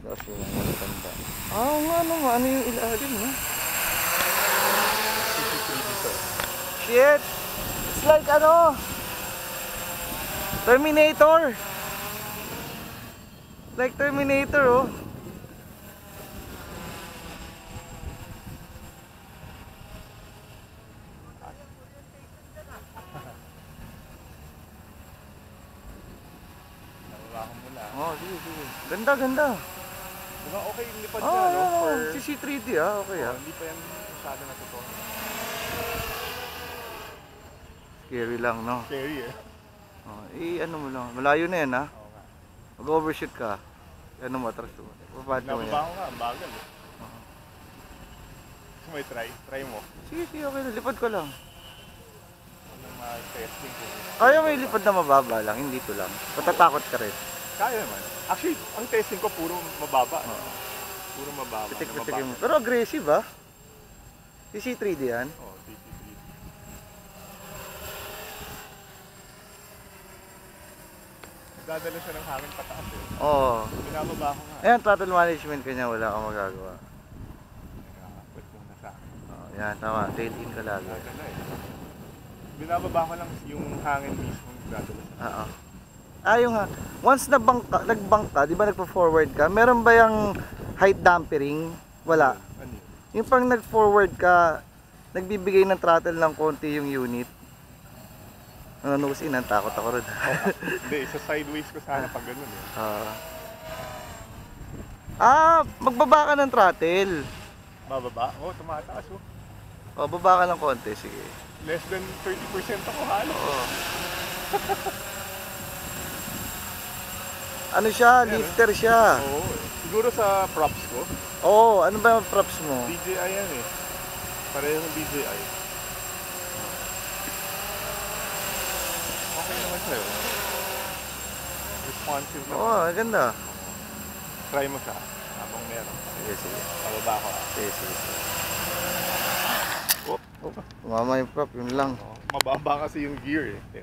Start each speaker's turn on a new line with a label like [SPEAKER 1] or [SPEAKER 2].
[SPEAKER 1] Kasi yung tanda. Oo nga naman, ano yung ilalim ha? Shit! It's like ano? Terminator! Like Terminator oh.
[SPEAKER 2] Nababakan mo lang.
[SPEAKER 1] Oh, sige, sige. Ganda, ganda.
[SPEAKER 2] Diba okay yung lipad niya, no? For...
[SPEAKER 1] CC3D ah, okay ah.
[SPEAKER 2] Hindi pa yan masyado natutunan.
[SPEAKER 1] Scary lang, no?
[SPEAKER 2] Scary eh.
[SPEAKER 1] Oh, ano mo lang, malayo na yan ha.
[SPEAKER 2] Oo nga.
[SPEAKER 1] Mag-overshoot ka. Ano mo, atras mo. Babad mo yan.
[SPEAKER 2] Nababa ko nga, ang bagal eh. Gusto mo i-try? Try mo.
[SPEAKER 1] Sige, sige, okay na. Lipad ko lang.
[SPEAKER 2] Anong testing ko.
[SPEAKER 1] Kaya may lipad na mababa lang, hindi ko lang. Matatakot ka rin.
[SPEAKER 2] Kaya naman. Actually, ang testing ko puro mababa. Puro mababa.
[SPEAKER 1] Pitik-pitik mo. Pero aggressive ah. CC3D yan.
[SPEAKER 2] Oo, CC3D. Dadala siya ng hangin pataas eh.
[SPEAKER 1] Oo.
[SPEAKER 2] Binababa ko nga.
[SPEAKER 1] Ayan, throttle management kanya, wala kang magagawa.
[SPEAKER 2] Pwede muna sa akin.
[SPEAKER 1] Oh, yan, tama. Tail in ka lagi.
[SPEAKER 2] Dadala eh. Binababa ko lang yung hangin mismo dadala sa akin.
[SPEAKER 1] Oo. Yung once nag-bank ka, di ba nagpo-forward ka, meron ba yung height dampering? Wala.
[SPEAKER 2] Ano yun?
[SPEAKER 1] Yung pang nag-forward ka, nagbibigay ng throttle ng konti yung unit. Nose in, ang takot ako rin.
[SPEAKER 2] Hindi, isa sideways ko sana pag ganun eh.
[SPEAKER 1] Magbaba ka ng throttle.
[SPEAKER 2] Bababa? Oo, tumataas oh.
[SPEAKER 1] O, baba ka ng konti, sige.
[SPEAKER 2] Less than 30% ako halos.
[SPEAKER 1] Oo. Ano siya? Lifter siya.
[SPEAKER 2] Oo. Siguro sa props ko.
[SPEAKER 1] Oo, ano ba yung props mo?
[SPEAKER 2] DJI yan eh. Parehong DJI. Okay naman siya yun. Responsive naman.
[SPEAKER 1] Oo, ganda.
[SPEAKER 2] Try mo siya. Habang meron.
[SPEAKER 1] Sige, sige.
[SPEAKER 2] Pababa ko ah.
[SPEAKER 1] Sige, sige. Mama yung prop, yun lang.
[SPEAKER 2] Mababa kasi yung gear eh.